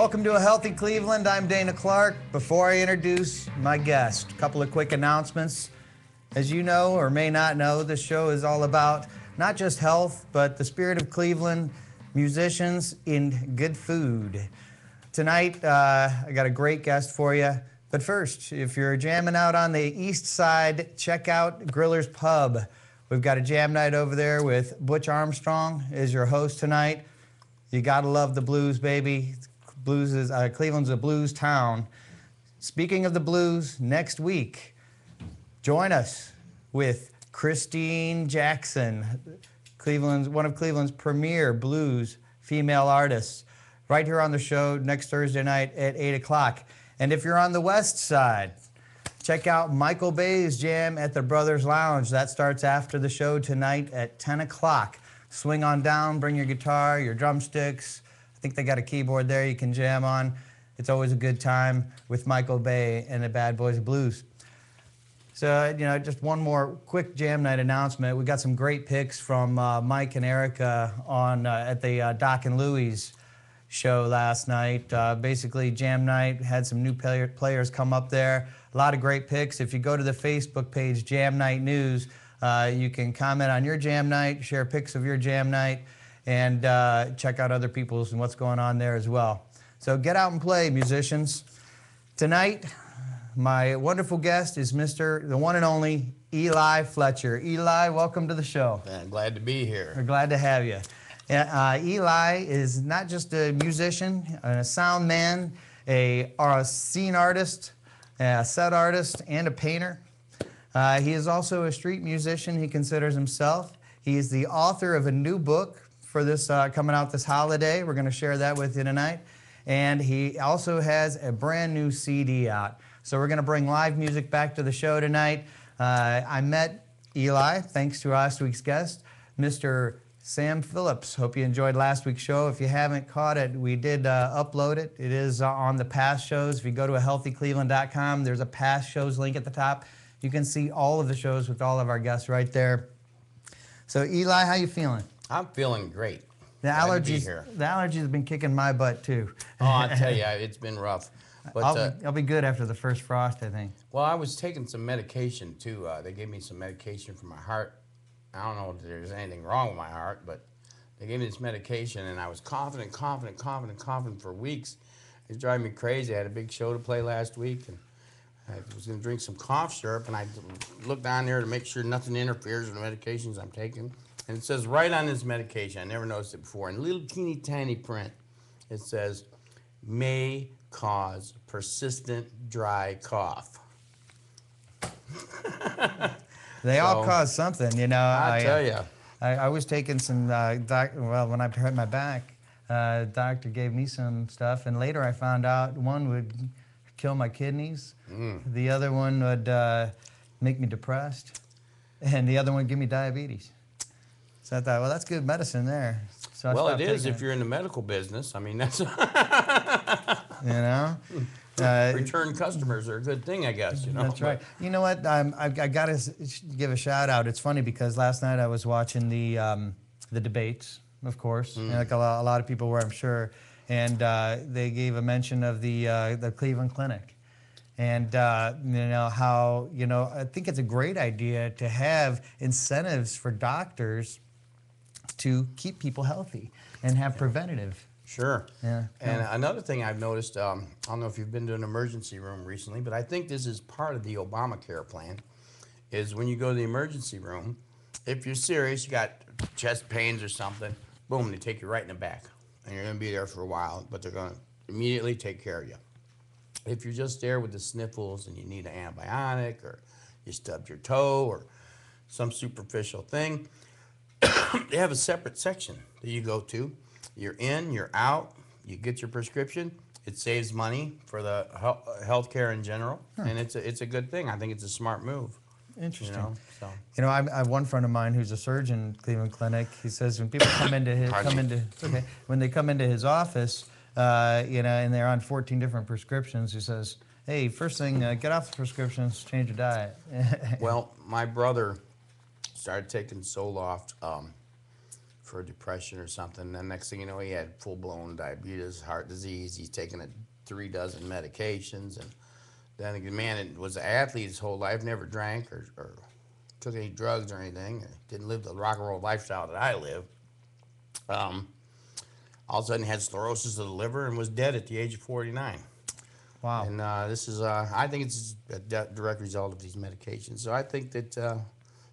Welcome to A Healthy Cleveland. I'm Dana Clark. Before I introduce my guest, a couple of quick announcements. As you know or may not know, this show is all about not just health, but the spirit of Cleveland, musicians, and good food. Tonight, I got a great guest for you. But first, if you're jamming out on the east side, check out Griller's Pub. We've got a jam night over there with Butch Armstrong as your host tonight. You gotta love the blues, baby. Blues is Cleveland's a blues town. Speaking of the blues, next week, join us with Christine Jackson, one of Cleveland's premier blues female artists, right here on the show next Thursday night at 8 o'clock. And if you're on the west side, check out Michael Bay's jam at the Brothers Lounge. That starts after the show tonight at 10 o'clock. Swing on down, bring your guitar, your drumsticks. I think they got a keyboard there you can jam on. It's always a good time with Michael Bay and the Bad Boys of Blues. So, just one more quick jam night announcement. We got some great picks from Mike and Erica on at the Doc and Louie's show last night. Basically, jam night, had some new players come up there. A lot of great picks. If you go to the Facebook page, Jam Night News, you can comment on your jam night, share pics of your jam night, and check out other people's and what's going on there as well. So get out and play, musicians. Tonight, my wonderful guest is the one and only Eli Fletcher. Eli, welcome to the show. Man, glad to be here. We're glad to have you. Eli is not just a musician, a sound man, a scene artist, a set artist, and a painter. He is also a street musician, he considers himself. He is the author of a new book for this coming out this holiday. We're going to share that with you tonight. And he also has a brand new CD out. So we're going to bring live music back to the show tonight. I met Eli, thanks to last week's guest, Mr. Sam Phillips. Hope you enjoyed last week's show. If you haven't caught it, we did upload it. It is on the past shows. If you go to healthycleveland.com, there's a past shows link at the top. You can see all of the shows with all of our guests right there. So Eli, how you feeling? I'm feeling great. The allergies have been kicking my butt too. Oh, I'll tell you, it's been rough. But I'll be good after the first frost, I think. Well, I was taking some medication too. They gave me some medication for my heart. I don't know if there's anything wrong with my heart, but they gave me this medication, and I was coughing for weeks. It's driving me crazy. I had a big show to play last week, and I was going to drink some cough syrup, and I looked down there to make sure nothing interferes with the medications I'm taking. And it says right on this medication, I never noticed it before, in little teeny tiny print, it says, may cause persistent dry cough. They all cause something, I tell you. I was taking some, when I hurt my back, doctor gave me some stuff, and later I found out one would kill my kidneys, the other one would make me depressed, and the other one would give me diabetes. So I thought, well, that's good medicine there. So well, it is if you're in the medical business. I mean, that's return customers are a good thing, I guess. That's right. You know what? I got to give a shout out. It's funny because last night I was watching the debates, of course, like a lot of people were, I'm sure, and they gave a mention of the Cleveland Clinic. And how I think it's a great idea to have incentives for doctors to keep people healthy and have preventative. Sure. Yeah. And another thing I've noticed, I don't know if you've been to an emergency room recently, but I think this is part of the Obamacare plan, is when you go to the emergency room, if you're serious, you got chest pains or something, boom, they take you right in the back. And you're going to be there for a while, but they're going to immediately take care of you. If you're just there with the sniffles and you need an antibiotic or you stubbed your toe or some superficial thing, they have a separate section that you go to. You're in, you're out, you get your prescription. It saves money for the health care in general, and it's a good thing. I think it's a smart move. Interesting. I have one friend of mine who's a surgeon at Cleveland Clinic. He says when people come into his office, and they're on 14 different prescriptions, he says, hey, first thing, get off the prescriptions, change your diet. Well, my brother started taking Zoloft for depression or something. And the next thing you know, he had full-blown diabetes, heart disease. He's taken 3 dozen medications. And then the man was an athlete his whole life, never drank or took any drugs or anything. Didn't live the rock and roll lifestyle that I live. All of a sudden had sclerosis of the liver and was dead at the age of 49. Wow. And this is, I think it's a direct result of these medications. So I think that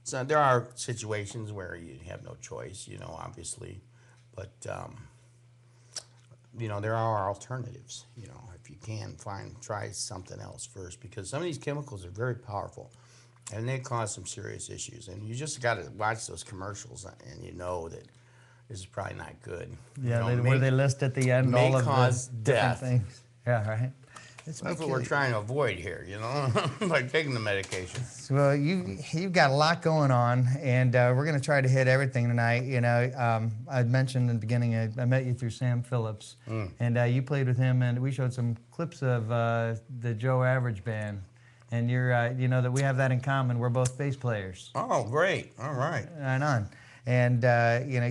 so there are situations where you have no choice, obviously. But, there are alternatives, if you can try something else first. Because some of these chemicals are very powerful. And they cause some serious issues. And you just got to watch those commercials and you know that this is probably not good. Yeah, where they list at the end all of cause the death. different things. Yeah, right. That's what we're trying to avoid here, by taking the medication. Well, you've got a lot going on, and we're going to try to hit everything tonight. I mentioned in the beginning I met you through Sam Phillips, and you played with him, and we showed some clips of the Joe Average Band. And you're, that we have that in common. We're both bass players. Oh, great! All right. Right on. And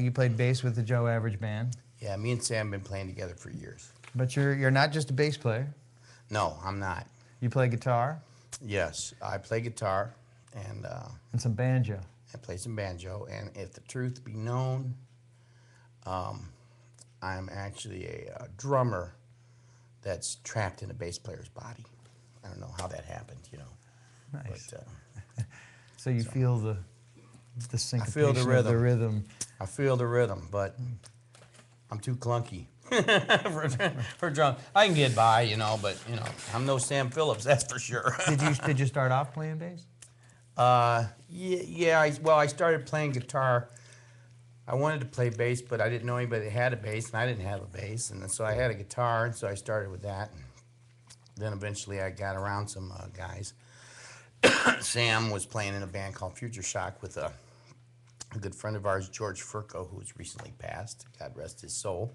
you played bass with the Joe Average Band. Yeah, me and Sam have been playing together for years. But you're not just a bass player. No, I'm not. You play guitar. Yes, I play guitar and some banjo. I play some banjo. And if the truth be known, I'm actually a drummer that's trapped in a bass player's body. I don't know how that happened, Nice. But, so you feel the syncopation I feel the of the rhythm. I feel the rhythm, but I'm too clunky for drum. I can get by, but I'm no Sam Phillips, that's for sure. Did you start off playing bass? Yeah. I started playing guitar. I wanted to play bass, but I didn't know anybody that had a bass, and I didn't have a bass, and so I had a guitar, and so I started with that. Then eventually I got around some guys. Sam was playing in a band called Future Shock with a good friend of ours, George Furco, who's recently passed. God rest his soul.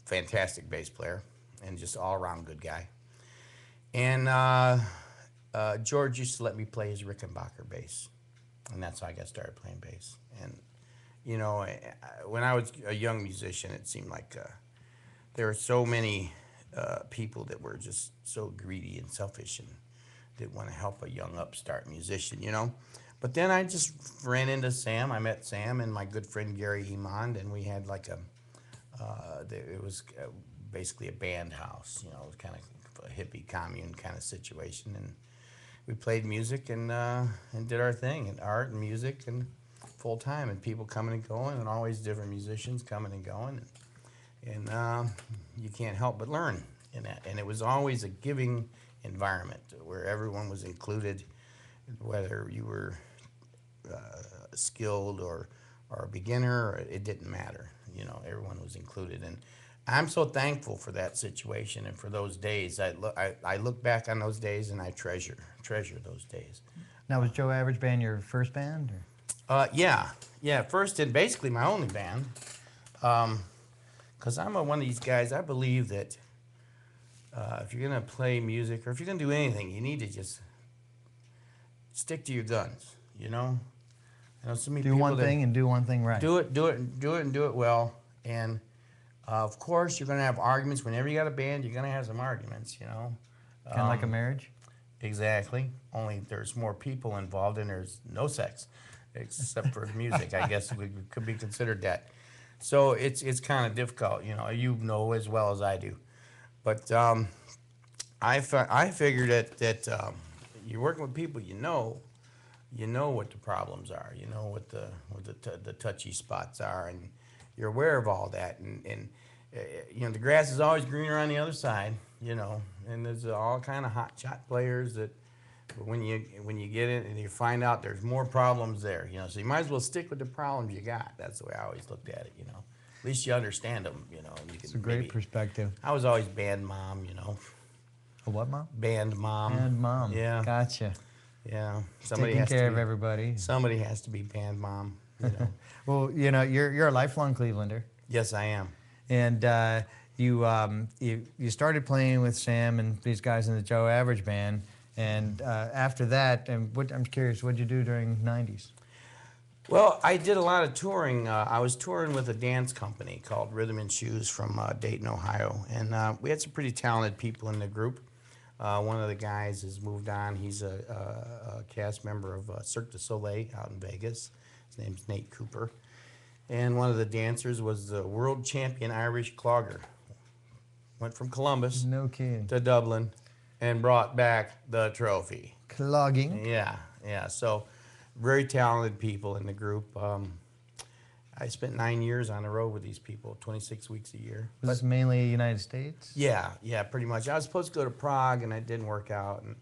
Fantastic bass player and just all-around good guy. And George used to let me play his Rickenbacker bass, and that's how I got started playing bass. And when I was a young musician, it seemed like there were so many people that were just so greedy and selfish and didn't want to help a young upstart musician, But then I just ran into Sam. I met Sam and my good friend Gary Emond, and we had it was basically a band house, it was kind of a hippie commune kind of situation. And we played music and did our thing, and art and music and full time, and people coming and going, and always different musicians coming and going. And you can't help but learn in that. And it was always a giving environment where everyone was included, whether you were skilled or a beginner, it didn't matter. Everyone was included. And I'm so thankful for that situation and for those days. I look back on those days and I treasure those days. Now, was Joe Average Band your first band? Or? Yeah, first and basically my only band. Because I'm one of these guys, I believe that if you're going to play music or if you're going to do anything, you need to just stick to your guns, I know so many do people one thing and do one thing right. Do it and do it well. And of course, you're going to have arguments. Whenever you got a band, you're going to have some arguments, Kind of like a marriage? Exactly. Only there's more people involved and there's no sex, except for the music. I guess we could be considered that. So it's kind of difficult, you know as well as I do. But I figured that you're working with people you know what the problems are, what the touchy spots are, and you're aware of all that. And the grass is always greener on the other side, and there's all kind of hot shot players that when you get in and you find out there's more problems there, so you might as well stick with the problems you got. That's the way I always looked at it, At least you understand them, and you can. It's a great perspective. I was always band mom, A what mom? Band mom. Band mom. Yeah. Gotcha. Yeah. Taking care of everybody. Somebody has to be band mom, Well, you're a lifelong Clevelander. Yes, I am. And you started playing with Sam and these guys in the Joe Average Band, and after that, I'm curious, what'd you do during the 90s? Well, I did a lot of touring. I was touring with a dance company called Rhythm and Shoes from Dayton, Ohio, and we had some pretty talented people in the group. One of the guys has moved on. He's a cast member of Cirque du Soleil out in Vegas. His name's Nate Cooper. And one of the dancers was the world champion Irish clogger. Went from Columbus No kidding. to Dublin and brought back the trophy. Clogging. Yeah, yeah. So very talented people in the group. I spent 9 years on the road with these people, 26 weeks a year. Was this mainly United States? Yeah, yeah, pretty much. I was supposed to go to Prague, and it didn't work out, and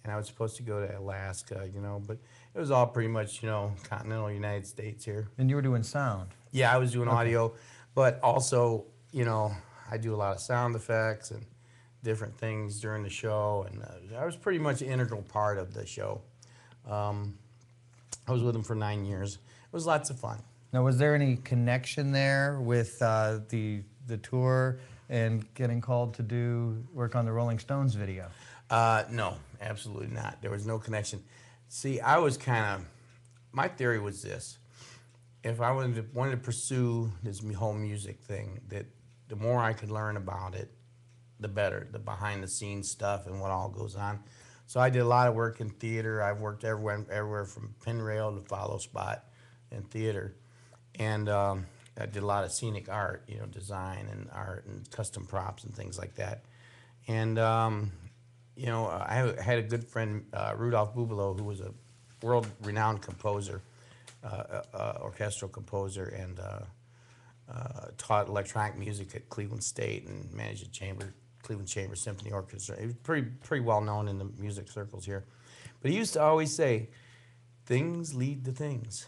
I was supposed to go to Alaska, but it was all pretty much, continental United States here. And you were doing sound. Yeah, I was doing audio, but also, I do a lot of sound effects and different things during the show, and I was pretty much an integral part of the show. I was with them for 9 years. It was lots of fun. Now, was there any connection there with the tour and getting called to do work on the Rolling Stones video? No, absolutely not. There was no connection. See, my theory was this. If I wanted to pursue this whole music thing, that the more I could learn about it, the better, the behind the scenes stuff and what all goes on. So I did a lot of work in theater. I've worked everywhere from pin rail to follow spot in theater. And I did a lot of scenic art, design and art and custom props and things like that. And, I had a good friend, Rudolph Bubalo, who was a world-renowned composer, orchestral composer, and taught electronic music at Cleveland State and managed a Cleveland Chamber Symphony Orchestra. He was pretty well known in the music circles here. But he used to always say, things lead to things,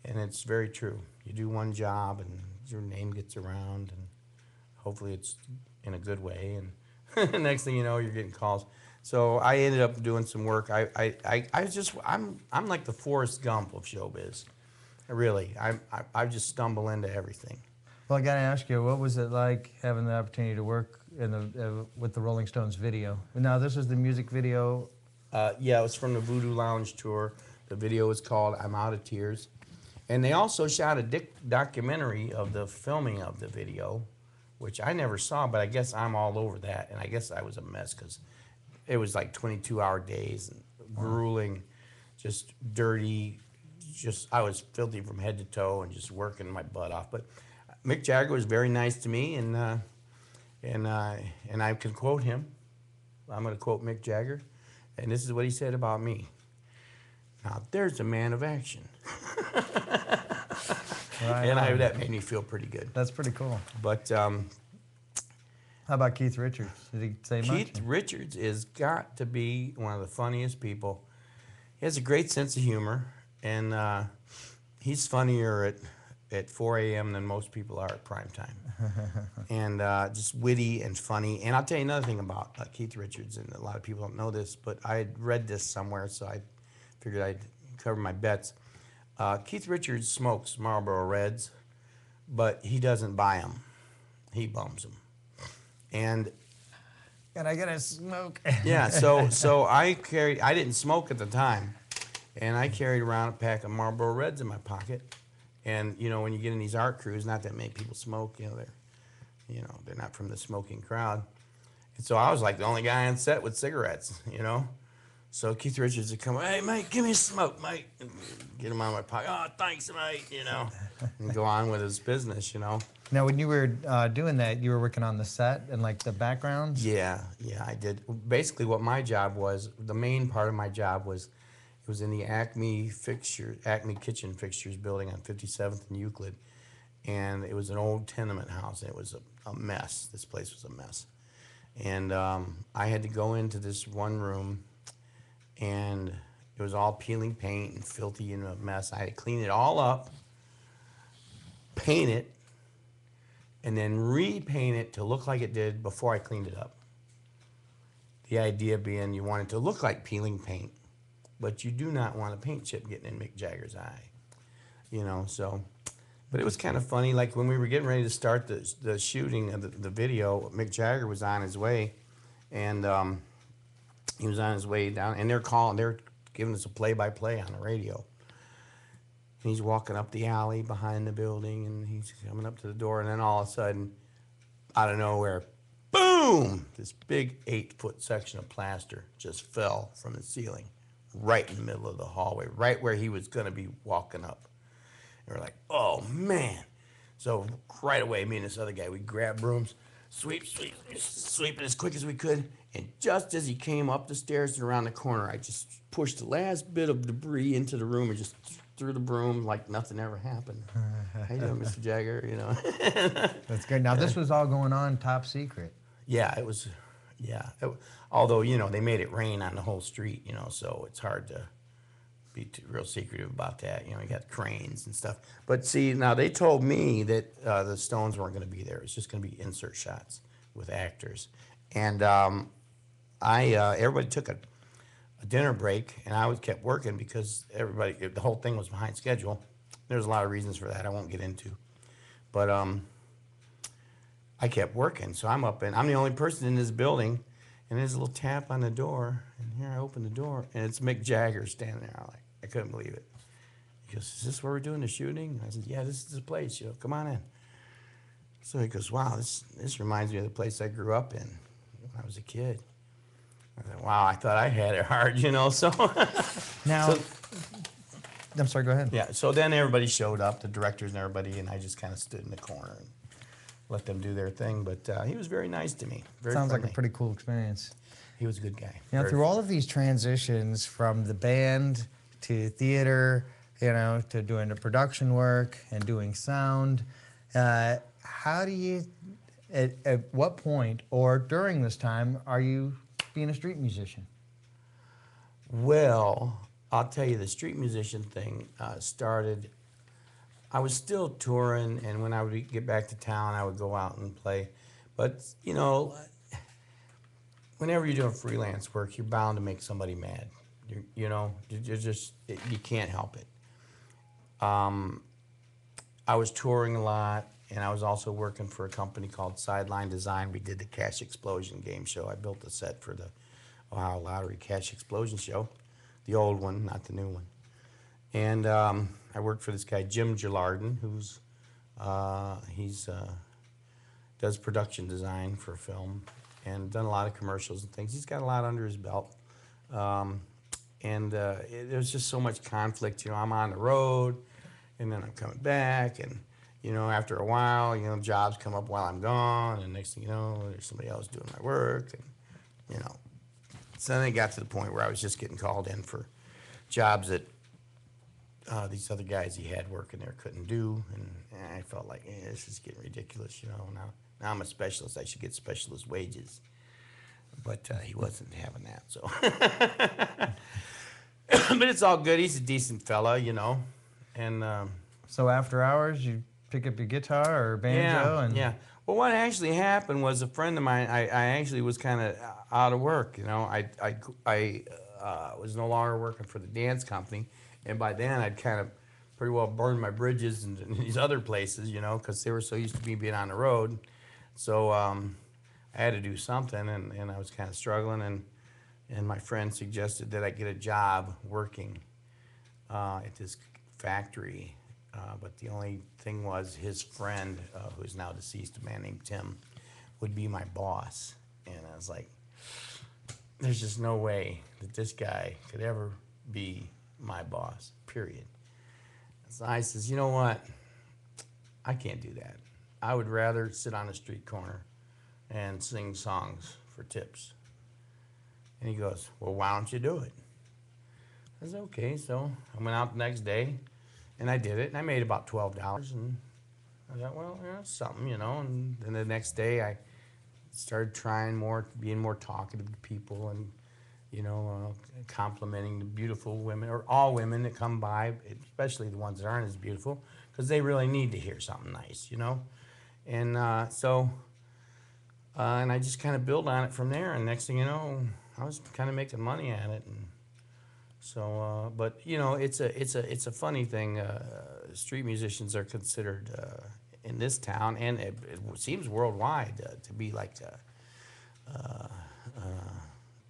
And it's very true. You do one job and your name gets around, and hopefully it's in a good way. And next thing you know, you're getting calls. So I ended up doing some work. I'm like the Forrest Gump of showbiz. Really, I just stumble into everything. Well, I got to ask you, what was it like having the opportunity to work with the Rolling Stones video? Now, this is the music video. Yeah, it was from the Voodoo Lounge tour. The video was called "I'm Out of Tears," and they also shot a documentary of the filming of the video, which I never saw, but I guess I'm all over that, and I guess I was a mess because it was like 22-hour days and grueling, just dirty. I was filthy from head to toe and just working my butt off. But Mick Jagger was very nice to me, and I can quote him. I'm going to quote Mick Jagger, and this is what he said about me. Now, there's a man of action. Right and on. that made me feel pretty good. That's pretty cool. But how about Keith Richards? Did he say much? Keith Richards has got to be one of the funniest people. He has a great sense of humor, and he's funnier at 4 a.m. than most people are at prime time. And just witty and funny. And I'll tell you another thing about Keith Richards, and a lot of people don't know this, but I had read this somewhere, so I figured I'd cover my bets. Keith Richards smokes Marlboro Reds, but he doesn't buy them. He bums them. And I gotta smoke. yeah, so I didn't smoke at the time, and I carried around a pack of Marlboro Reds in my pocket. And when you get in these art crews, not that many people smoke. They're not from the smoking crowd. And so I was like the only guy on set with cigarettes. So Keith Richards would come, hey mate, give me a smoke, mate, and get him out of my pocket. Oh, thanks, mate. And go on with his business. Now, when you were doing that, you were working on the set and like the backgrounds? Yeah, I did. Basically, what my job was, the main part of my job was, it was in the Acme Kitchen Fixtures building on 57th and Euclid, and it was an old tenement house, and it was a mess. This place was a mess, and I had to go into this one room, and it was all peeling paint and filthy and a mess. I had to clean it all up, paint it, and then repaint it to look like it did before I cleaned it up. The idea being you want it to look like peeling paint, but you do not want a paint chip getting in Mick Jagger's eye. But it was kind of funny, like when we were getting ready to start the shooting of the video, Mick Jagger was on his way, and he was on his way down, and they're giving us a play-by-play on the radio. And he's walking up the alley behind the building, and he's coming up to the door, and then all of a sudden, out of nowhere, boom! This big 8-foot section of plaster just fell from the ceiling right in the middle of the hallway, right where he was going to be walking up. And we're like, oh, man. So right away, me and this other guy, we grabbed brooms, sweeping as quick as we could. And just as he came up the stairs and around the corner, I just pushed the last bit of debris into the room and just threw the broom like nothing ever happened. How you doing, Mr. Jagger? You know. That's great. Now, this was all going on top secret. Yeah, it was. Yeah. Although, you know, they made it rain on the whole street, you know, so it's hard to be real secretive about that. You know, you got cranes and stuff. But see, now they told me that the Stones weren't going to be there. It's just going to be insert shots with actors. And everybody took a dinner break, and I kept working because the whole thing was behind schedule. There's a lot of reasons for that I won't get into. But I kept working, so I'm the only person in this building, and there's a little tap on the door, and here I open the door, and it's Mick Jagger standing there. I couldn't believe it. He goes, is this where we're doing the shooting? I said, yeah, this is the place, you know, come on in. So he goes, wow, this reminds me of the place I grew up in when I was a kid. I said, wow, I thought I had it hard, you know, so. Now, I'm sorry, go ahead. Yeah, so then everybody showed up, the directors and everybody, and I just kind of stood in the corner and let them do their thing. But he was very nice to me. Very Sounds friendly. like a pretty cool experience. He was a good guy. Now, Very through all of these transitions from the band to theater, you know, to doing the production work and doing sound, how do you, at what point or during this time are you being a street musician? Well, I'll tell you, the street musician thing started. I was still touring, and when I would get back to town, I would go out and play. But, you know, whenever you're doing freelance work, you're bound to make somebody mad. You know, you can't help it. I was touring a lot, and I was also working for a company called Sideline Design. We did the Cash Explosion game show. I built the set for the Ohio Lottery Cash Explosion show, the old one, not the new one. And I worked for this guy, Jim Gillardin, who's does production design for film and done a lot of commercials and things. He's got a lot under his belt. There's just so much conflict. You know, I'm on the road, and then I'm coming back, and you know, after a while, you know, jobs come up while I'm gone, and next thing you know, there's somebody else doing my work, and you know. So then it got to the point where I was just getting called in for jobs that these other guys he had working there couldn't do, and I felt like, this is getting ridiculous, you know. Now I'm a specialist, I should get specialist wages. But he wasn't having that, so. But it's all good. He's a decent fella, you know. And So after hours, you pick up your guitar or banjo? Yeah. Well, what actually happened was a friend of mine. I actually was kind of out of work, you know. I was no longer working for the dance company, and by then I'd kind of pretty well burned my bridges in these other places, you know, because they were so used to me being on the road. So I had to do something, and I was kind of struggling, and my friend suggested that I get a job working at this factory, but the only thing was his friend, who's now deceased, a man named Tim, would be my boss. And I was like, there's just no way that this guy could ever be my boss, period. So I says, you know what? I can't do that. I would rather sit on a street corner and sing songs for tips. And he goes, well, why don't you do it? I said, okay. So I went out the next day, and I did it, and I made about $12. And I thought, well, yeah, that's something, you know. And then the next day, I started being more talkative to people, and, you know, complimenting the beautiful women, or all women that come by, especially the ones that aren't as beautiful, because they really need to hear something nice, you know. And and I just kind of built on it from there, and next thing you know, I was kind of making money at it. And so, but you know, it's a funny thing. Street musicians are considered in this town, and it seems worldwide, to be like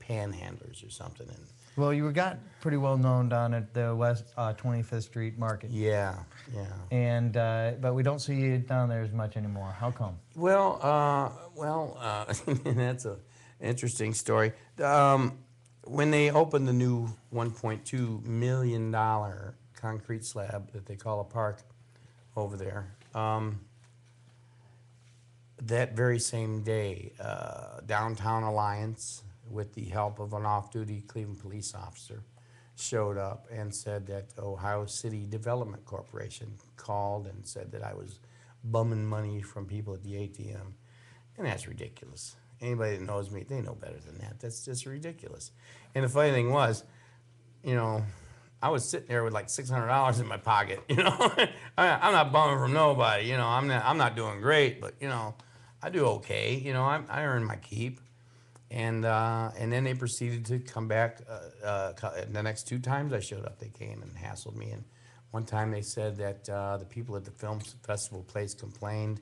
panhandlers or something. And Well, you got pretty well known down at the West 25th Street Market. Yeah, yeah. And but we don't see you down there as much anymore. How come? Well, that's a interesting story. When they opened the new $1.2 million concrete slab that they call a park over there, that very same day, Downtown Alliance, with the help of an off-duty Cleveland police officer, showed up and said that Ohio City Development Corporation called and said that I was bumming money from people at the ATM. And that's ridiculous. Anybody that knows me, they know better than that. That's just ridiculous. And the funny thing was, you know, I was sitting there with like $600 in my pocket. You know, I'm not bumming from nobody. You know, I'm not doing great, but you know, I do okay. You know, I earn my keep. And then they proceeded to come back. The next 2 times I showed up, they came and hassled me. And one time they said that the people at the film festival place complained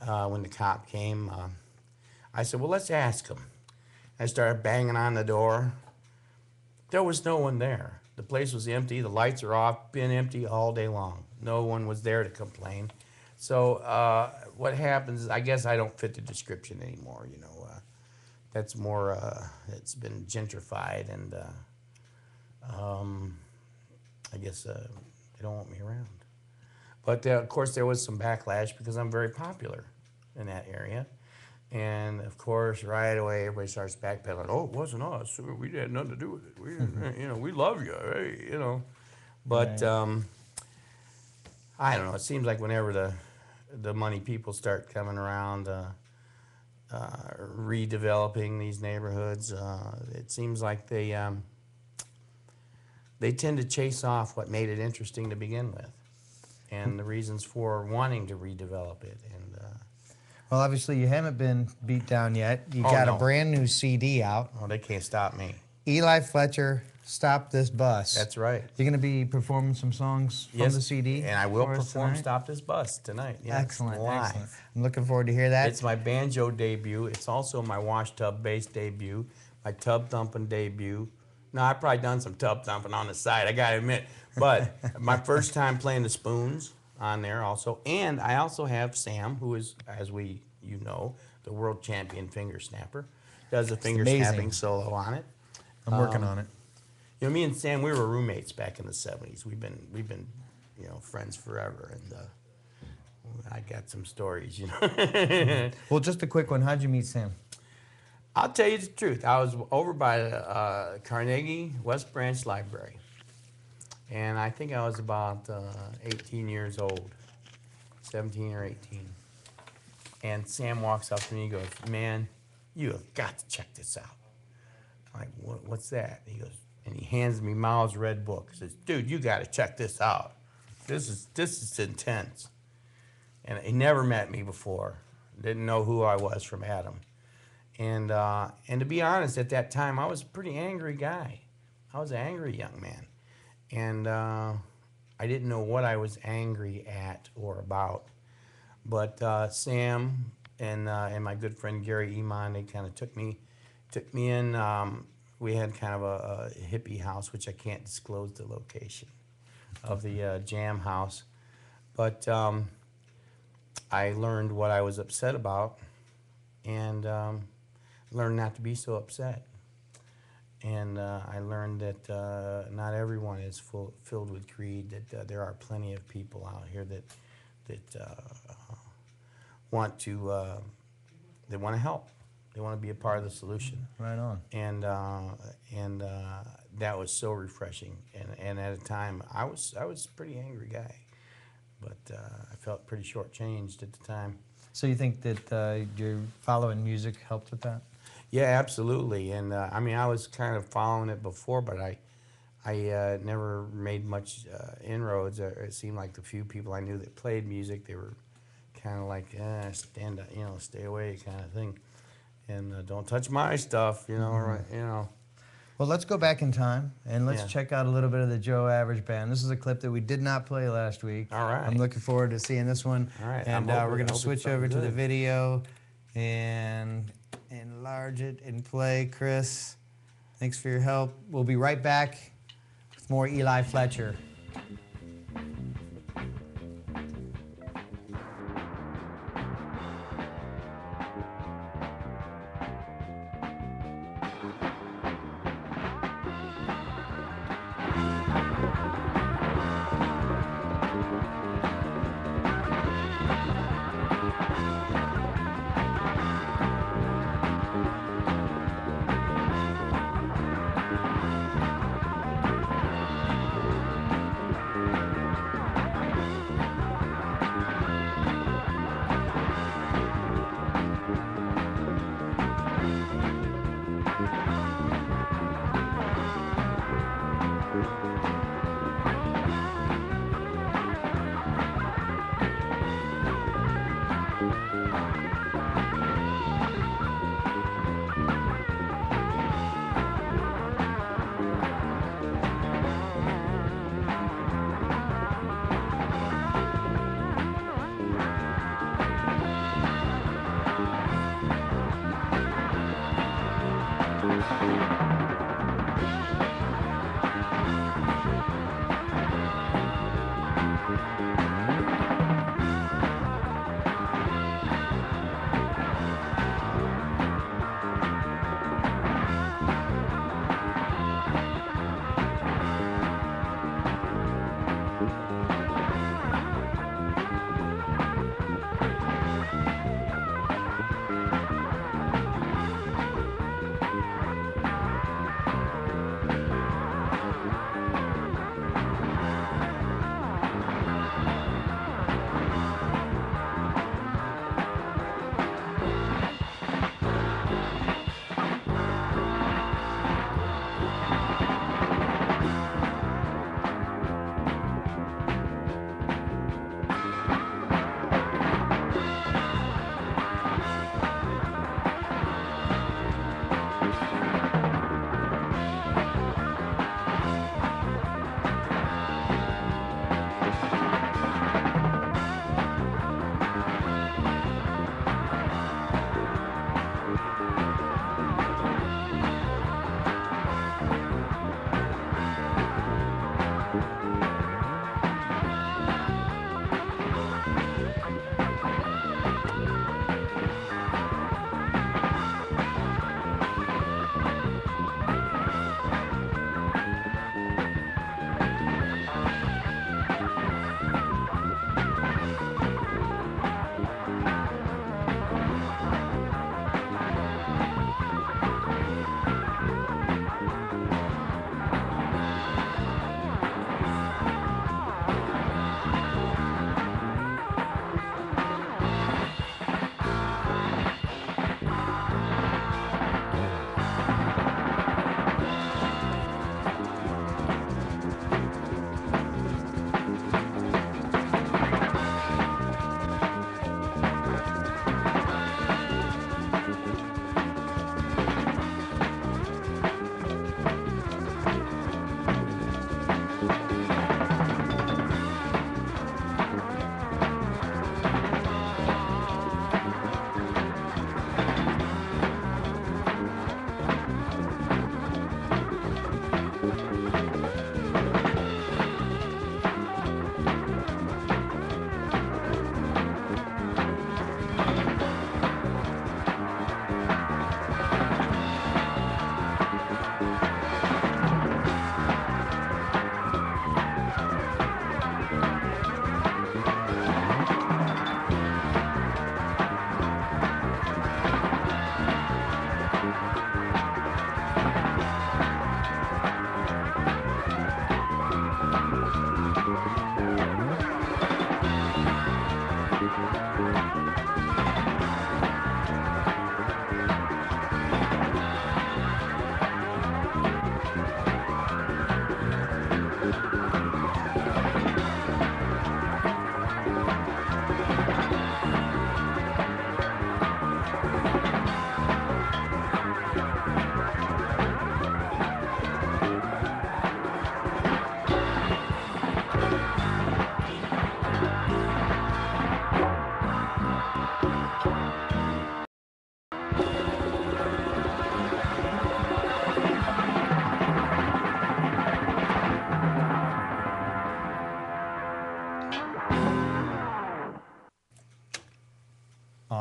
when the cop came. I said, well, let's ask him. I started banging on the door. There was no one there. The place was empty. The lights are off, been empty all day long. No one was there to complain. So what happens is, I guess I don't fit the description anymore, you know. That's more, it's been gentrified, and I guess they don't want me around. But of course there was some backlash because I'm very popular in that area. And of course, right away, everybody starts backpedaling. Oh, it wasn't us. We had nothing to do with it. We, you know, we love you, hey, you know. But Right. I don't know. It seems like whenever the money people start coming around, redeveloping these neighborhoods, it seems like they tend to chase off what made it interesting to begin with, and the reasons for wanting to redevelop it. And Well, obviously you haven't been beat down yet. You Oh, got a no. brand new CD out. oh, they can't stop me. Eli Fletcher, Stop This Bus. That's right. You're going to be performing some songs from the CD? and I will for us perform tonight? "Stop This Bus" tonight. Yes, Excellent, live. excellent. I'm looking forward to hear that. It's my banjo debut. It's also my wash tub bass debut, my tub thumping debut. No, I've probably done some tub thumping on the side, I gotta admit. But my first time playing the spoons on there also. And I also have Sam, who is, as you know, the world champion finger snapper. Does a finger amazing. snapping solo on it. I'm working on it. You know, me and Sam, we were roommates back in the '70s. We've been, you know, friends forever, and I got some stories, you know. Well, just a quick one. How'd you meet Sam? I'll tell you the truth. I was over by the Carnegie West Branch Library, and I think I was about 18 years old, 17 or 18. And Sam walks up to me and goes, "Man, you have got to check this out." I'm like, what's that? He goes, and he hands me Miles' red book. He says, "Dude, you got to check this out. This is intense." And he never met me before. Didn't know who I was from Adam. And to be honest, at that time, I was a pretty angry guy. I was an angry young man. And I didn't know what I was angry at or about. But Sam and my good friend Gary Iman, they kind of took me in. We had kind of a hippie house, which I can't disclose the location of the jam house. But I learned what I was upset about, and learned not to be so upset. And I learned that not everyone is filled with greed, that there are plenty of people out here that want to help. They want to be a part of the solution. Right on. And that was so refreshing. And at a time, I was a pretty angry guy, but I felt pretty shortchanged at the time. So you think that your following music helped with that? Yeah, absolutely. And I mean, I was kind of following it before, but I never made much inroads. It seemed like the few people I knew that played music, they were kind of like, stand up, stay away kind of thing. And don't touch my stuff, Well, let's go back in time and let's Yeah. check out a little bit of the Joe Average Band. This is a clip that we did not play last week. All right. I'm looking forward to seeing this one. All right. And I'm hoping- we're going to hoping switch something over to the good. video and enlarge it and play, Chris. Thanks for your help. We'll be right back with more Eli Fletcher.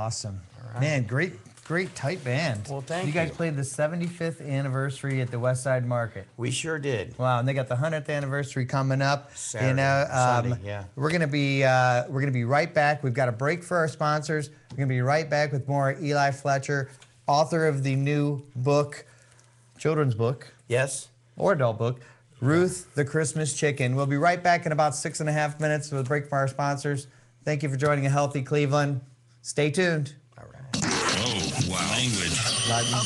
Awesome. right. Man, great tight band. Well, thank you. Guys you. played the 75th anniversary at the West Side Market. We sure did. Wow, and they got the 100th anniversary coming up. Saturday, Sunday, yeah. We're gonna be right back. We've got a break for our sponsors. We're gonna be right back with more Eli Fletcher, author of the new book, children's book, Yes. or adult book, Ruth the Christmas Chicken. We'll be right back in about 6.5 minutes with a break for our sponsors. Thank you for joining a Healthy Cleveland. Stay tuned. All right. Oh, wow. Language.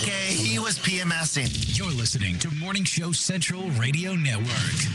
Okay, he was PMSing. You're listening to Morning Show Central Radio Network.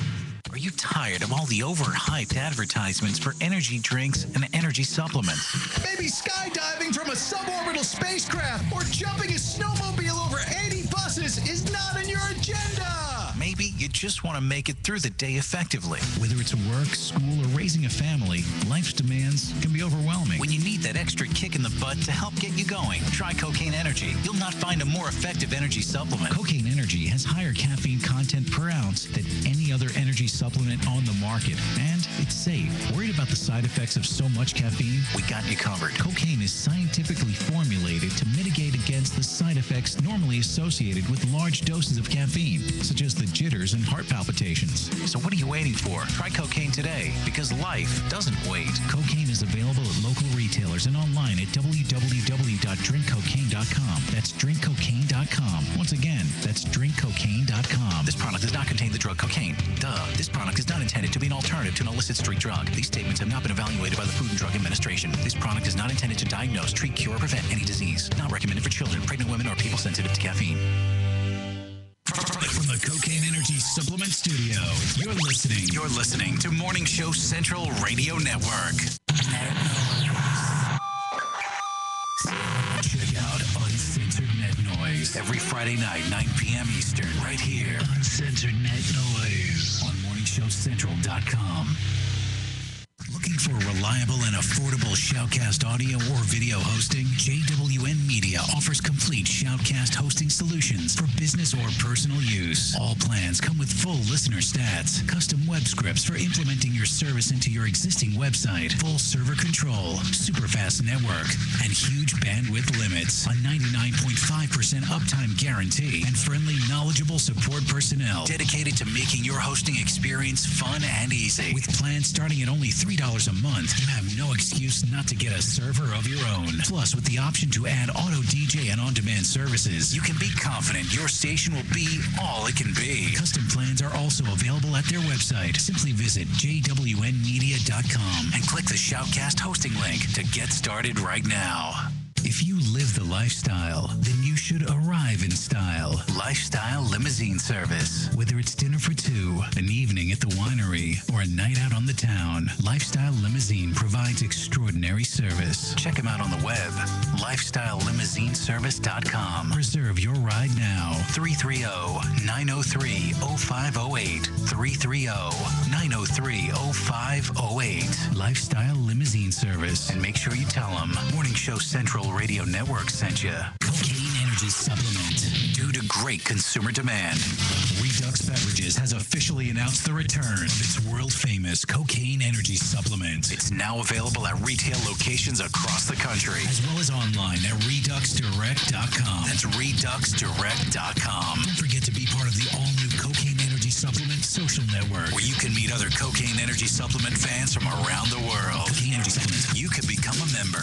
Are you tired of all the overhyped advertisements for energy drinks and energy supplements? Maybe skydiving from a suborbital spacecraft or jumping a snowmobile over 80 buses is not in your agenda. Maybe you just want to make it through the day effectively. Whether it's work, school, or raising a family, life's demands can be overwhelming. When you need that extra kick in the butt to help get you going, try Cocaine Energy. You'll not find a more effective energy supplement. Cocaine Energy has higher caffeine content per ounce than any other energy supplement on the market, and it's safe. Worried about the side effects of so much caffeine? We got you covered. Cocaine is scientifically formulated to mitigate against the side effects normally associated with large doses of caffeine, such as the jitters and heart palpitations. So what are you waiting for? Try cocaine today, because life doesn't wait. Cocaine is available at local retailers and online at www.drinkcocaine.com. That's drinkcocaine.com. Once again, that's drinkcocaine.com. This product does not contain the drug cocaine. Duh. This product is not intended to be an alternative to an illicit street drug. These statements have not been evaluated by the Food and Drug Administration. This product is not intended to diagnose, treat, cure, or prevent any disease. Not recommended for children, pregnant women, or people sensitive to caffeine. From the Cocaine Energy Supplement Studio, you're listening to Morning Show Central Radio Network. Check out Uncensored Net Noise every Friday night, 9 p.m. Eastern, right here. Uncensored Net Noise on MorningShowCentral.com. Looking for reliable and affordable Shoutcast audio or video hosting? JWN Media offers complete Shoutcast hosting solutions for business or personal use. All plans come with full listener stats, custom web scripts for implementing your service into your existing website, full server control, super fast network, and huge bandwidth limits. A 99.5% uptime guarantee and friendly, knowledgeable support personnel dedicated to making your hosting experience fun and easy. With plans starting at only $3 a month, you have no excuse not to get a server of your own. Plus, with the option to add auto DJ and on-demand services, you can be confident your station will be all it can be. Custom plans are also available at their website. Simply visit jwnmedia.com and click the Shoutcast hosting link to get started right now. If you live the lifestyle, then you should arrive in style. Lifestyle Limousine Service. Whether it's dinner for two, an evening at the winery, or a night out on the town, Lifestyle Limousine provides extraordinary service. Check them out on the web, lifestylelimousineservice.com. Reserve your ride now. 330-903-0508. 330-903-0508. Lifestyle Limousine Service. And make sure you tell them Morning Show Central Radio Network sent you. Cocaine Energy Supplement. Due to great consumer demand, Redux Beverages has officially announced the return of its world-famous Cocaine Energy Supplement. It's now available at retail locations across the country, as well as online at ReduxDirect.com. That's ReduxDirect.com. Don't forget to be part of the all-new Cocaine Energy Supplement social network, where you can meet other Cocaine Energy Supplement fans from around the world. Cocaine Energy Supplement. You can become a member.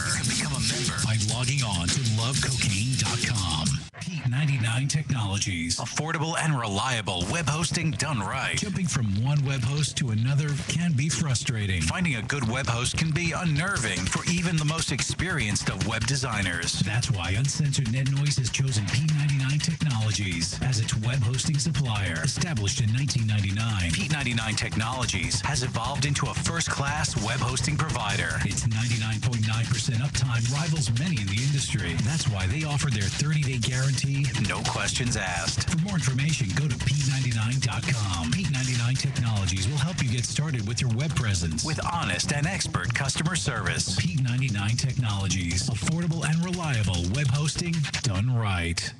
By logging on to lovecocaine.com. Pete 99 Technologies. Affordable and reliable web hosting done right. Jumping from one web host to another can be frustrating. Finding a good web host can be unnerving for even the most experienced of web designers. That's why Uncensored Net Noise has chosen P99 Technologies as its web hosting supplier. Established in 1999, P99 Technologies has evolved into a first-class web hosting provider. Its 99.9% uptime rivals many in the industry. That's why they offer their 30-day guarantee, no questions asked. For more information, go to P99.com. P99 Technologies will help you get started with your web presence with honest and expert customer service. P99 Technologies. Affordable and reliable web hosting done right.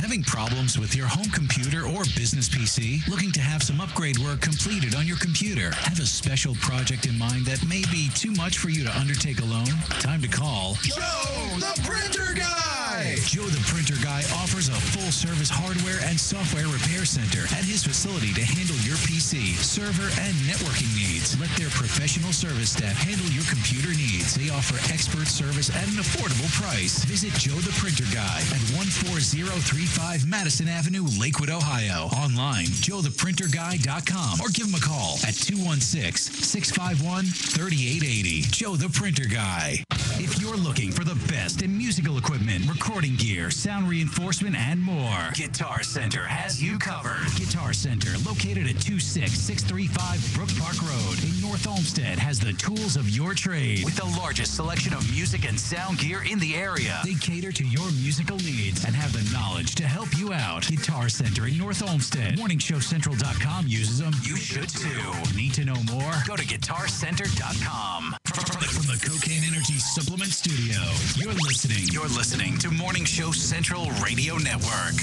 Having problems with your home computer or business PC? Looking to have some upgrade work completed on your computer? Have a special project in mind that may be too much for you to undertake alone? Time to call Joe, the printer guy! Joe the Printer Guy offers a full-service hardware and software repair center at his facility to handle your PC, server, and networking needs. Let their professional service staff handle your computer needs. They offer expert service at an affordable price. Visit Joe the Printer Guy at 14035 Madison Avenue, Lakewood, Ohio. Online, joetheprinterguy.com, or give him a call at 216-651-3880. Joe the Printer Guy. If you're looking for the best in musical equipment, recording gear, sound reinforcement, and more, Guitar Center has you covered. Guitar Center, located at 26635 Brook Park Road in North Olmsted, has the tools of your trade with the largest selection of music and sound gear in the area. They cater to your musical needs and have the knowledge to help you out. Guitar Center in North Olmsted. MorningShowCentral.com uses them. You should too. Need to know more? Go to GuitarCenter.com. From the Cocaine Energy Supplement Studio, you're listening to Morning Show Central Radio Network.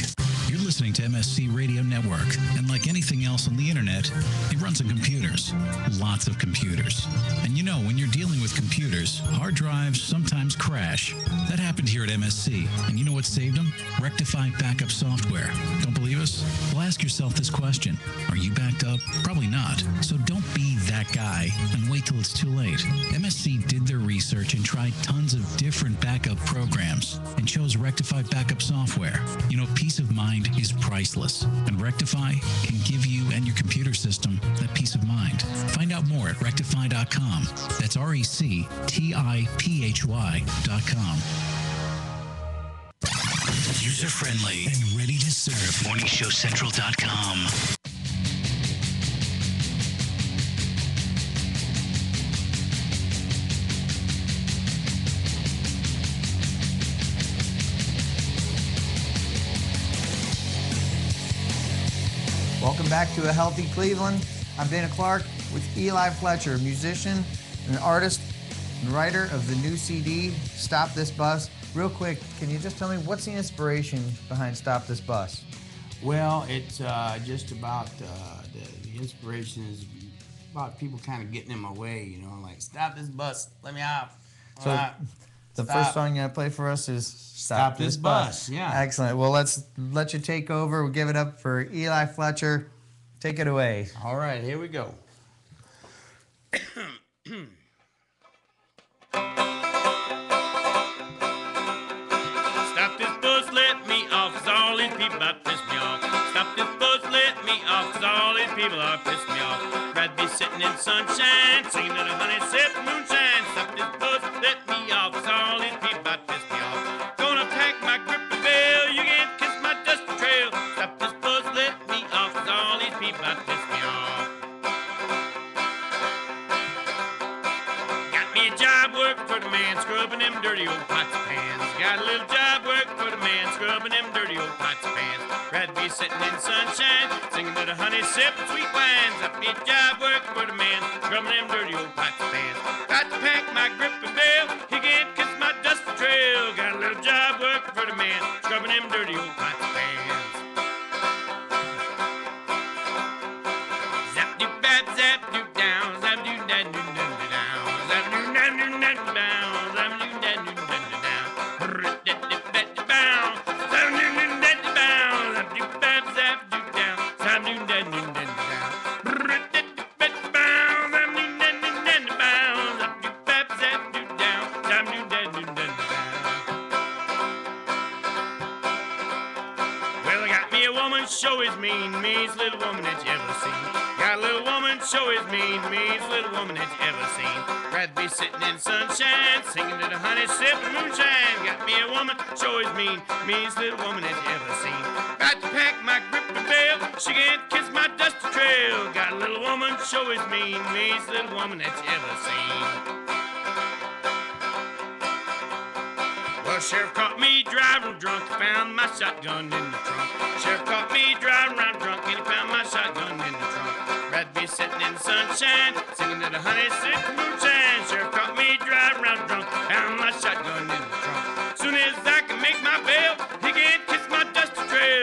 You're listening to MSC Radio Network, and like anything else on the internet, it runs on computers. Lots of computers. And you know, when you're dealing with computers, hard drives sometimes crash. That happened here at MSC, and you know what saved them? Rectify backup software. Don't believe us? Well, ask yourself this question. Are you backed up? Probably not. So don't be that guy and wait till it's too late. MSC did their research and tried tons of different backup programs and chose Rectify backup software. You know, peace of mind is priceless, and Rectify can give you and your computer system that peace of mind. Find out more at rectify.com. That's RECTIPHY.com. User-friendly and ready to serve. MorningShowCentral.com. Welcome back to A Healthy Cleveland. I'm Dana Clark with Eli Fletcher, musician and artist and writer of the new CD, Stop This Bus. Real quick, can you just tell me what's the inspiration behind Stop This Bus? Well, it's just about the inspiration is about people kind of getting in my way, you know, like, stop this bus, let me off. So the first song you're going to play for us is Stop This Bus. Yeah. Excellent. Well, let's let you take over. We'll give it up for Eli Fletcher. Take it away. All right, here we go. Stop this bus, let me off, 'cause all these people are pissed me off. Stop this bus, let me off, 'cause all these people are pissed me off. Rather be sitting in sunshine, singing to the honey, sip moonshine. Stop this bus, let me off, 'cause all these people are pissed me off. Gonna pack my grip and bill, you can't kiss my dusty trail. Stop this bus, let me off, 'cause all these people are pissed me off. Got me a job working for the man, scrubbing them dirty old pots and pans. Got a little job working for the man, scrubbing them dirty old pots and pans. Rather be sitting in sunshine, singing to the honey, sipping sweet wines. Got me a job working for the man, scrubbing them dirty old pots and pans. Got to pack my grip and bill, he can't kiss my dusty trail. Got a little job working for the man, scrubbing them dirty old pots and pans. Zap doo bap zap doo down, zap doo da doo da doo down, zap doo da doo da doo down, zap doo da doo da doo down, brr da doo da doo down, zap doo da doo da doo down, zap doo bap zap doo down, zap doo da doo da doo down, brr da doo da doo down, zap doo da doo da doo down, zap doo bap zap doo down, zap doo da doo da doo down. Well, I got me a woman, show is mean, meanest little woman that you ever seen. Got a little woman, show is mean, meanest little woman that you ever seen. Rather be sitting in sunshine, singing to the honey, sipping moonshine. Got me a woman, show is mean, meanest little woman that you ever seen. Got to pack my grip and bill, she can't kiss my dusty trail. Got a little woman, show is mean, meanest little woman that you ever seen. Well, sheriff caught me driving drunk, found my shotgun in the trunk. Sheriff caught me driving around drunk, and he found my shotgun in the trunk. Rather be sitting in the sunshine, singing to the honey, sipping moonshine. Sheriff caught me driving around drunk, found my shotgun in the trunk. Soon as I can make my bail, he can't kiss my dusty trail.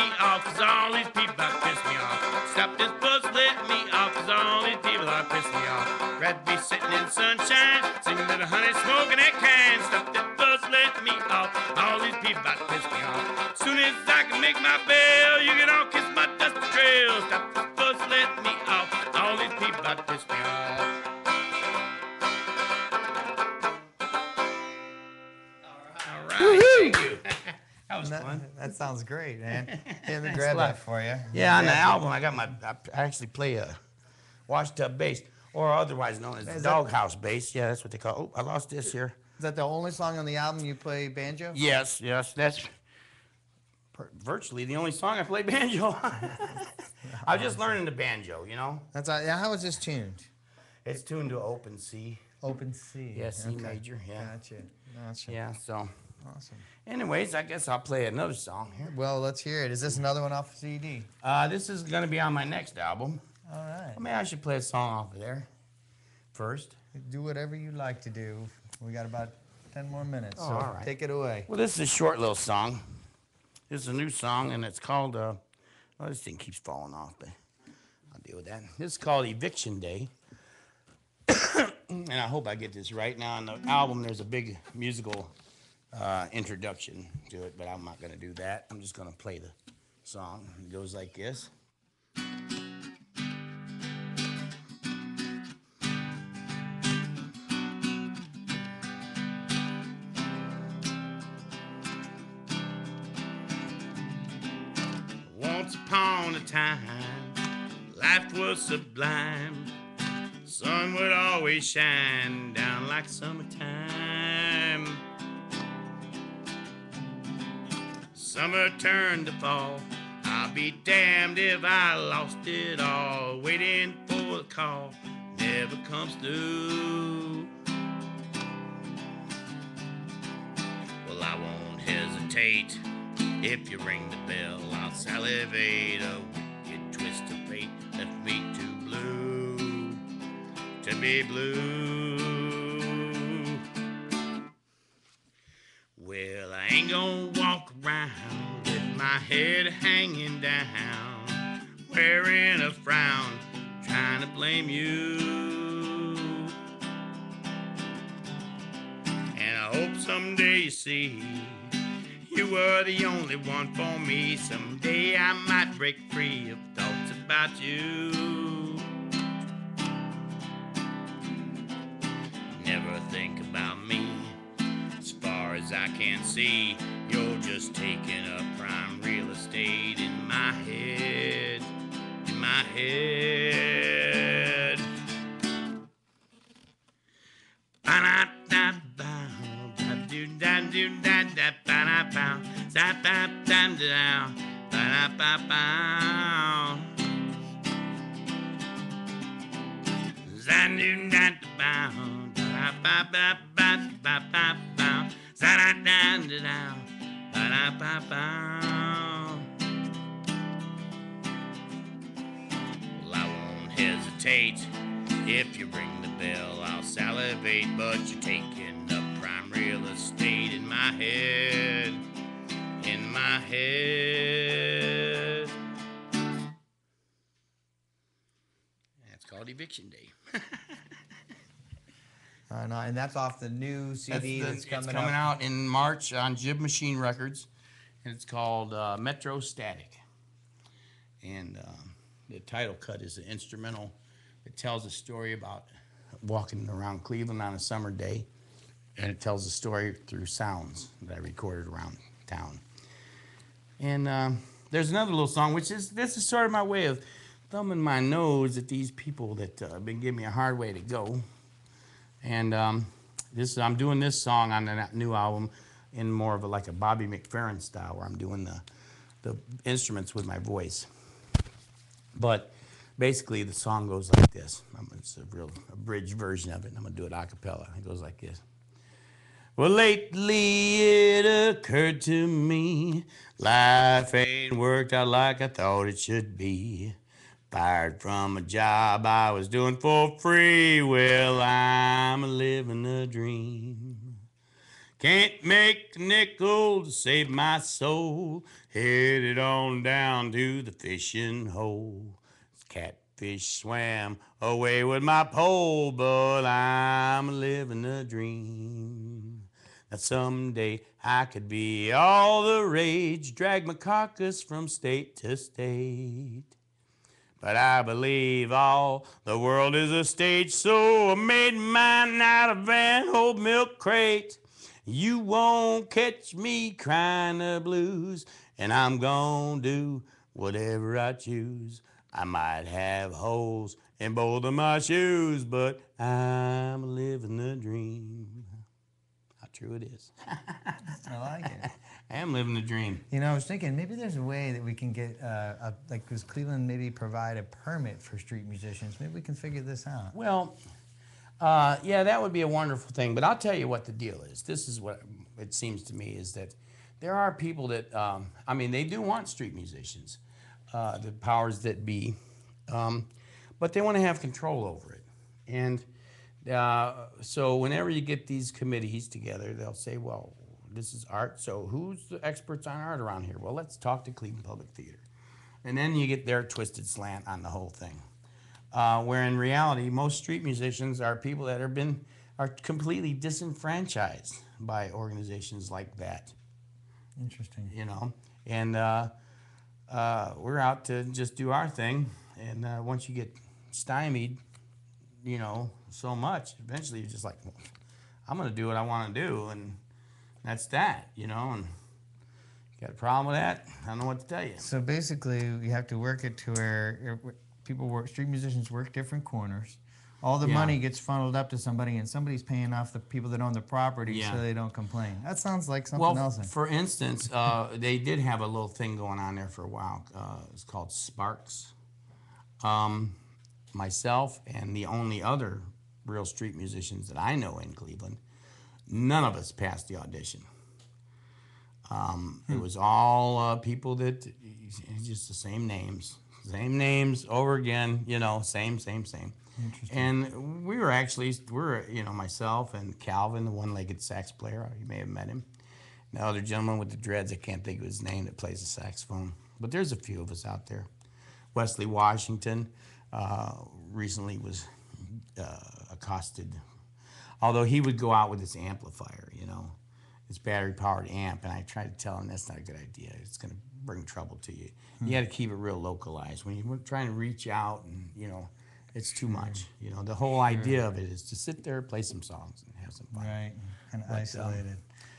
me off, 'cause all these people are pissing me off. Stop this bus, let me off, 'cause all these people are pissing me off. Rather be sitting in sunshine, singing little honey, smoking that can. Stop this bus, let me off, all these people are pissing me off. Soon as I can make my bell, you can all kiss my dusty trail. Stop this bus, let me off, all these people are pissing me off. All right, thank you. That was fun. That sounds great, man. Let me grab that for you. Yeah, on the album, I actually play a washtub bass, or otherwise known as the doghouse bass. Yeah, that's what they call it. Oh, I lost this here. Is that the only song on the album you play banjo? Yes, that's virtually the only song I play banjo on. I was just learning the banjo, you know? That's how is this tuned? It's tuned to open C. Open C. Yeah, C major, yeah. Gotcha. Yeah, so. Awesome. Anyways, I guess I'll play another song here. Well, let's hear it. Is this another one off the CD? This is going to be on my next album. All right. Maybe I should play a song off of there first. Do whatever you like to do. We got about 10 more minutes, so all right. take it away. Well, this is a short little song. This is a new song, and it's called, this thing keeps falling off, but I'll deal with that. This is called Eviction Day. And I hope I get this right. Now, on the album, there's a big musical introduction to it, but I'm not going to do that. I'm just going to play the song. It goes like this. Once upon a time, life was sublime. Sun would always shine down like summertime. Summer turned to fall. I'll be damned if I lost it all. Waiting for the call never comes through. Well, I won't hesitate. If you ring the bell, I'll salivate. A wicked twist of fate left me too blue to be blue. Well, I ain't gonna walk around with my head hanging down, wearing a frown, trying to blame you. And I hope someday you see you were the only one for me. Someday I might break free of thoughts about you. Never think about me. As far as I can see, you're just taking up prime real estate in my head. In my head. Well, I won't hesitate. If you ring the bell, I'll salivate, but you're taking up prime real estate in my head. In my head. That's called Eviction Day. And that's off the new CD that's coming out in March on Jib Machine Records, and it's called Metro Static. And the title cut is an instrumental. It tells a story about walking around Cleveland on a summer day, and it tells a story through sounds that I recorded around town. And there's another little song, this is sort of my way of thumbing my nose at these people that have been giving me a hard way to go. And I'm doing this song on the new album in more of like a Bobby McFerrin style, where I'm doing the instruments with my voice. But basically, the song goes like this. It's a real abridged version of it, and I'm going to do it a cappella. It goes like this. Well, lately it occurred to me, life ain't worked out like I thought it should be. Fired from a job I was doing for free. Well, I'm living a dream. Can't make a nickel to save my soul. Headed on down to the fishing hole. Catfish swam away with my pole, but I'm living a dream. That someday I could be all the rage, drag my carcass from state to state. But I believe all the world is a stage, so I made mine out of an old milk crate. You won't catch me crying the blues, and I'm gonna do whatever I choose. I might have holes in both of my shoes, but I'm living the dream. How true it is. I like it. I am living the dream. You know, I was thinking maybe there's a way that we can get, does Cleveland maybe provide a permit for street musicians? Maybe we can figure this out. Well, yeah, that would be a wonderful thing. But I'll tell you what the deal is. This is what it seems to me is that there are people that, I mean, they do want street musicians, the powers that be, but they want to have control over it. And so whenever you get these committees together, they'll say, well, this is art, so who's the experts on art around here? Well, let's talk to Cleveland Public Theater. And then you get their twisted slant on the whole thing. Where in reality, most street musicians are people that are completely disenfranchised by organizations like that. Interesting. You know, and we're out to just do our thing. And once you get stymied, you know, so much, eventually you're just like, well, I'm going to do what I want to do. And that's that, you know, and you got a problem with that? I don't know what to tell you. So basically, you have to work it to where street musicians work different corners. All the money gets funneled up to somebody, and somebody's paying off the people that own the property so they don't complain. That sounds like something else. Well, for instance, they did have a little thing going on there for a while. It's called Sparks. Myself and the only other real street musicians that I know in Cleveland, none of us passed the audition. It was all people that, just the same names over again, you know, same. And we were, you know, myself and Calvin, the one-legged sax player, you may have met him. The other gentleman with the dreads, I can't think of his name, that plays the saxophone. But there's a few of us out there. Wesley Washington recently was accosted, although he would go out with his amplifier, you know, his battery-powered amp, and I tried to tell him that's not a good idea. It's going to bring trouble to you. You got to keep it real localized. When you're trying to reach out and, you know, it's too much. You know, the whole idea of it is to sit there, play some songs, and have some fun. Right, kind of isolated.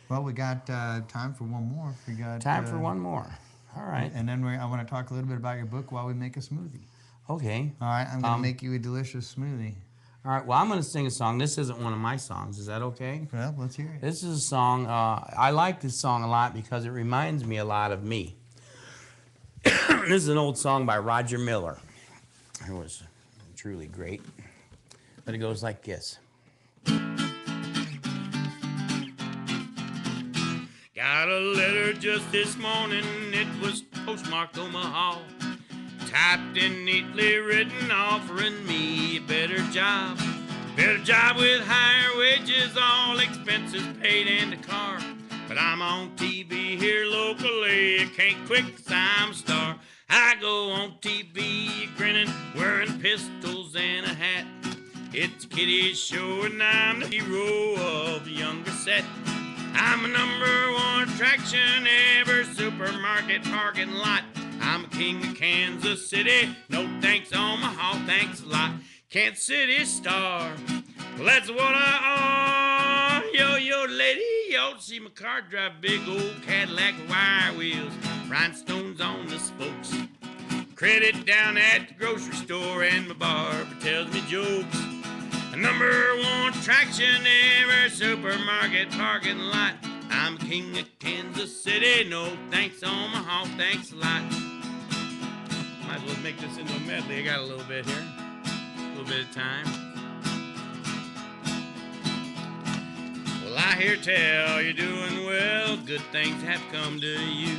Well, we got time for one more. We got time for one more. All right. And then I want to talk a little bit about your book while we make a smoothie. Okay. All right, I'm going to make you a delicious smoothie. All right, well, I'm going to sing a song. This isn't one of my songs. Is that okay? Well, let's hear it. This is a song, I like this song a lot because it reminds me a lot of me. This is an old song by Roger Miller. It was truly great. But it goes like this. Got a letter just this morning, it was postmarked Omaha. Typed in neatly written, offering me a better job. Better job with higher wages, all expenses paid and a car. But I'm on TV here locally, I can't quit 'cause I'm a star. I go on TV grinning, wearing pistols and a hat. It's Kitty's show and I'm the hero of the younger set. I'm a #1 attraction, every supermarket parking lot. I'm a king of Kansas City, no thanks Omaha, thanks a lot. Kansas City star, well that's what I are. Yo, lady, yo, see my car drive big old Cadillac wire wheels, rhinestones on the spokes. Credit down at the grocery store and my barber tells me jokes. A #1 attraction, every supermarket parking lot. I'm king of Kansas City, no thanks Omaha, thanks a lot. Might as well make this into a medley. I got a little bit here, a little bit of time. Well, I hear tell you're doing well, good things have come to you.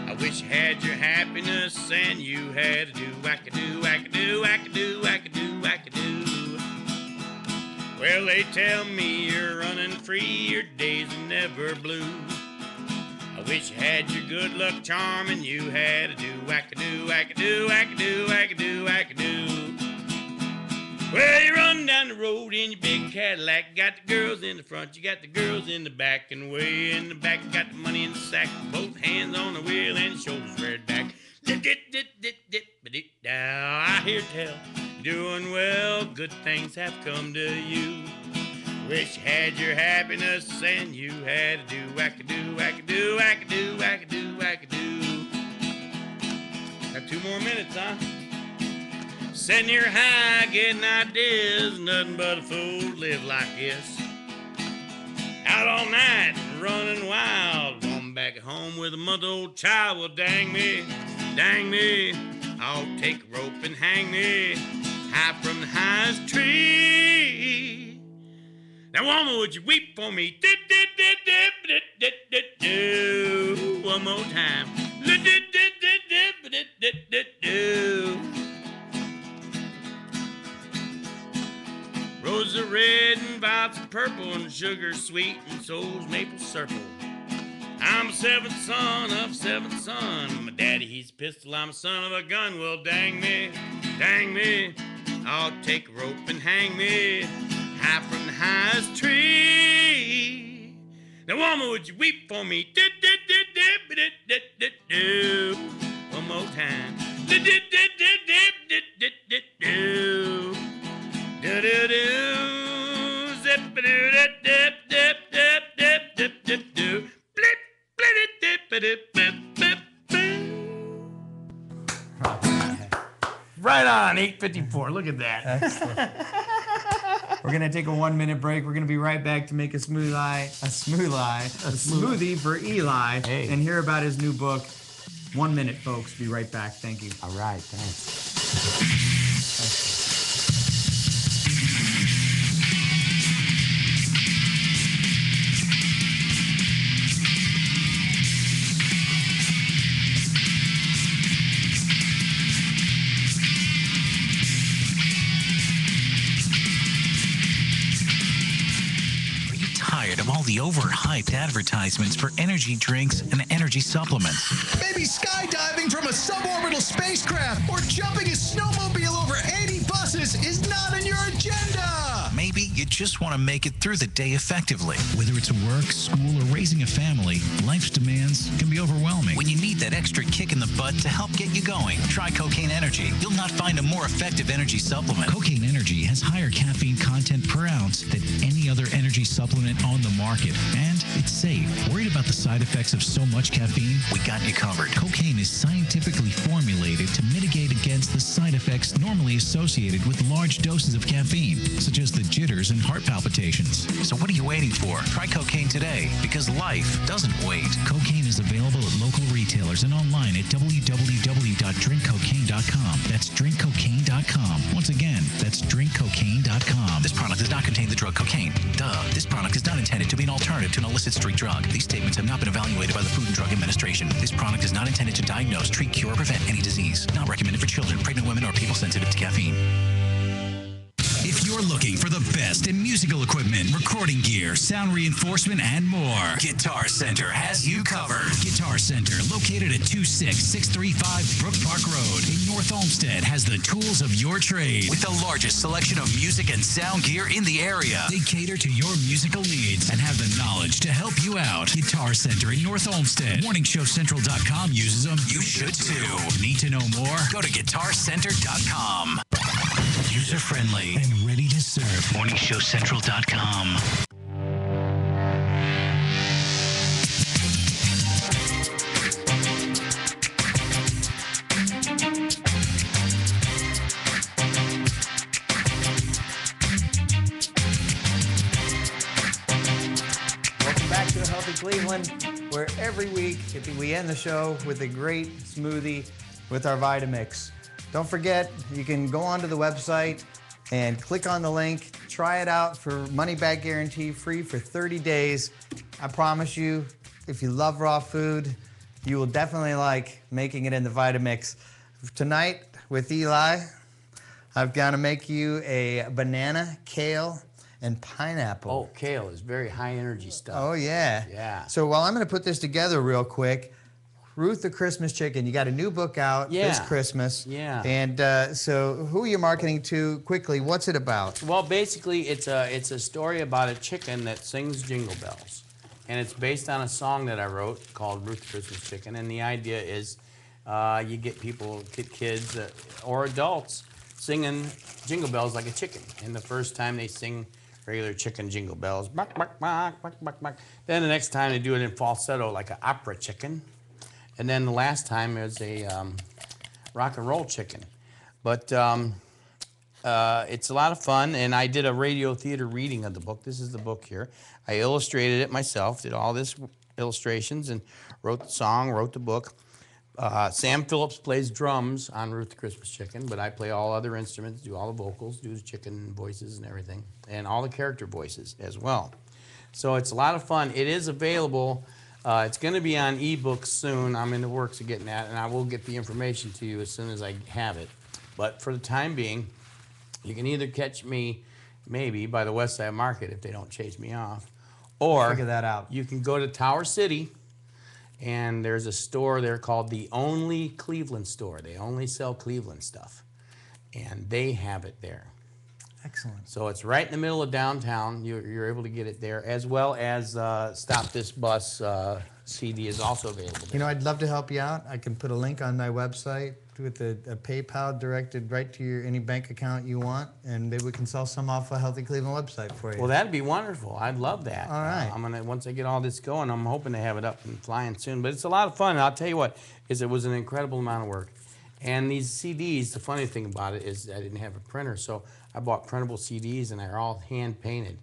I wish you had your happiness and you had to do, wackadoo, wackadoo, wackadoo, wackadoo, wackadoo. Well, they tell me you're running free, your days are never blue. I wish you had your good luck charm and you had a do wackadoo, wackadoo, wackadoo, wackadoo, wackadoo. Well, you run down the road in your big Cadillac, got the girls in the front, you got the girls in the back, and way in the back, got the money in the sack, both hands on the wheel and shoulders reared back. I hear tell, doing well, good things have come to you. Wish you had your happiness and you had to do wackadoo, wackadoo, wackadoo, wackadoo, wackadoo. Got 2 more minutes, huh? Sitting here high, getting ideas, nothing but a fool to live like this. Out all night, running wild, going back home with a month-old child. Well, dang me, I'll take a rope and hang me high from the highest tree. Now, woman, would you weep for me? One more time. Roses are red and violets are purple and sugar's sweet and soul's maple syrup. I'm a 7th son of 7th son. My daddy, he's a pistol, I'm a son of a gun. Well, dang me, I'll take a rope and hang me high from the highest tree. Now, woman, would you weep for me? One more time. Right on, 8:54. Look at that. Excellent. We're gonna take a 1-minute break. We're gonna be right back to make a smoothie for Eli, Hey. and hear about his new book. 1 minute, folks. Be right back. Thank you. All right, thanks. Tired of all the overhyped advertisements for energy drinks and energy supplements? Maybe skydiving from a suborbital spacecraft or jumping a snowmobile over 80 buses is not in your agenda. Maybe you just want to make it through the day effectively. Whether it's work, school, or raising a family, life's demands can be overwhelming. When you need that extra kick in the butt to help get you going, try Cocaine Energy. You'll not find a more effective energy supplement. Cocaine Energy has higher caffeine content per ounce than any other energy supplement on the market, and it's safe. Worried about the side effects of so much caffeine? We got you covered. Cocaine is scientifically formulated to mitigate against the side effects normally associated with large doses of caffeine, such as the jitters and heart palpitations. So what are you waiting for? Try Cocaine today, because life doesn't wait. Cocaine is available at local retailers and online at www.drinkcocaine.com. That's drinkcocaine.com. Once again, that's drinkcocaine.com. This product does not contain the drug cocaine. Duh. This product is not intended to be an alternative to an illicit street drug. These statements have not been evaluated by the Food and Drug Administration. This product is not intended to diagnose, treat, cure, or prevent any disease. Not recommended for children, pregnant women, or people sensitive to caffeine. If you're looking for the best in musical equipment, recording gear, sound reinforcement, and more, Guitar Center has you covered. Guitar Center, located at 26635 Brook Park Road in North Olmsted, has the tools of your trade with the largest selection of music and sound gear in the area. They cater to your musical needs and have the knowledge to help you out. Guitar Center in North Olmsted. MorningShowCentral.com uses them. You should too. Need to know more? Go to GuitarCenter.com. User-friendly and ready to serve. MorningShowCentral.com. Welcome back to Healthy Cleveland, where every week we end the show with a great smoothie with our Vitamix. Don't forget, you can go onto the website and click on the link, try it out for money-back guarantee, free for 30 days. I promise you, if you love raw food, you will definitely like making it in the Vitamix. Tonight with Eli, I've got to make you a banana, kale, and pineapple. Oh, kale is very high energy stuff. Oh, yeah. Yeah. So while I'm going to put this together real quick, Ruth the Christmas Chicken, you got a new book out this Christmas. Yeah. And so who are you marketing to quickly? What's it about? Well, basically, it's a story about a chicken that sings jingle bells. And it's based on a song that I wrote called Ruth the Christmas Chicken. And the idea is you get kids or adults singing jingle bells like a chicken. And the first time they sing regular chicken jingle bells, bark, bark, bark, bark, bark, bark. Then the next time they do it in falsetto like an opera chicken. And then the last time it was a rock and roll chicken. But it's a lot of fun, and I did a radio theater reading of the book. This is the book here. I illustrated it myself, did all this illustrations, and wrote the song, wrote the book. Sam Phillips plays drums on Ruth the Christmas Chicken, but I play all other instruments, do all the vocals, do the chicken voices and everything, and all the character voices as well. So it's a lot of fun. It is available. It's going to be on ebooks soon. I'm in the works of getting that, and I will get the information to you as soon as I have it. But for the time being, you can either catch me maybe by the West Side Market if they don't chase me off, or Figure that out. you can go to Tower City, and there's a store there called the Only Cleveland Store. They only sell Cleveland stuff, and they have it there. Excellent. So it's right in the middle of downtown. You're able to get it there, as well as Stop This Bus CD is also available there. You know, I'd love to help you out. I can put a link on my website with a PayPal directed right to your any bank account you want, and maybe we can sell some off a Healthy Cleveland website for you. Well, that'd be wonderful. I'd love that. All right. I'm gonna once I get all this going, I'm hoping to have it up and flying soon. But it's a lot of fun. And I'll tell you what, it was an incredible amount of work. And these CDs, the funny thing about it is I didn't have a printer, so I bought printable CDs, and they're all hand painted.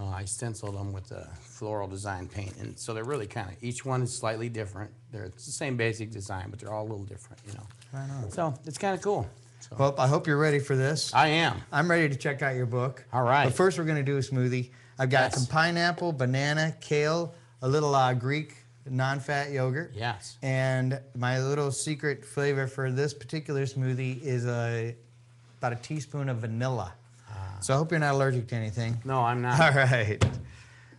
I stenciled them with a floral design paint, and so they're really kind of, each one is slightly different. It's the same basic design, but they're all a little different, you know. Right on. So it's kind of cool. So, Well, I hope you're ready for this. I am. I'm ready to check out your book. All right. But first, we're going to do a smoothie. I've got Yes. some pineapple, banana, kale, a little Greek non-fat yogurt. Yes. And my little secret flavor for this particular smoothie is about a teaspoon of vanilla. So I hope you're not allergic to anything. No, I'm not. All right.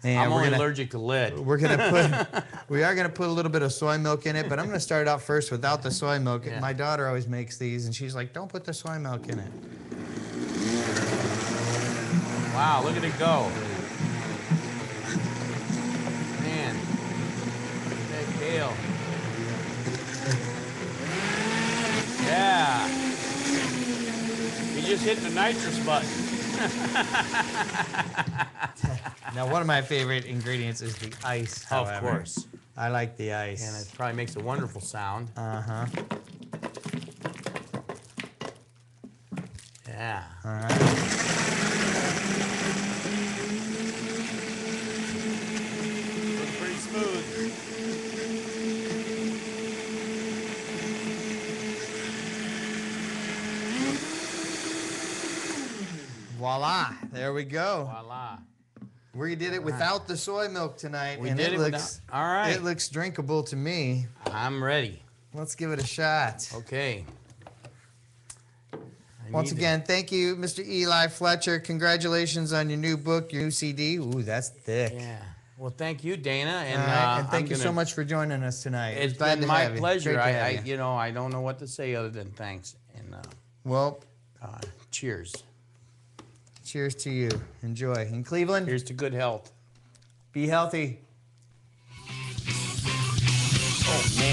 And I'm we're only gonna- allergic to lead. we are gonna put a little bit of soy milk in it, but I'm gonna start out first without the soy milk. Yeah. My daughter always makes these, and she's like, "Don't put the soy milk in it." Wow, look at it go. Man, look at that kale. Yeah. You just hit the nitrous button. Now, one of my favorite ingredients is the ice. Of However. course. I like the ice. And it probably makes a wonderful sound. Uh-huh. Yeah. All right. Looks pretty smooth. Voila! There we go. Voila. We did it without the soy milk tonight, We and did it it looks without. All right. It looks drinkable to me. I'm ready. Let's give it a shot. Okay. Once again, thank you, Mr. Eli Fletcher. Congratulations on your new book, your new CD. Ooh, that's thick. Yeah. Well, thank you, Dana, and, All right, and I'm thank you so gonna- much for joining us tonight. It's Glad been to my have you. pleasure. Great to have you. I don't know what to say other than thanks and Well, cheers. cheers to you. Enjoy. In Cleveland, Here's to good health. be healthy. Oh man.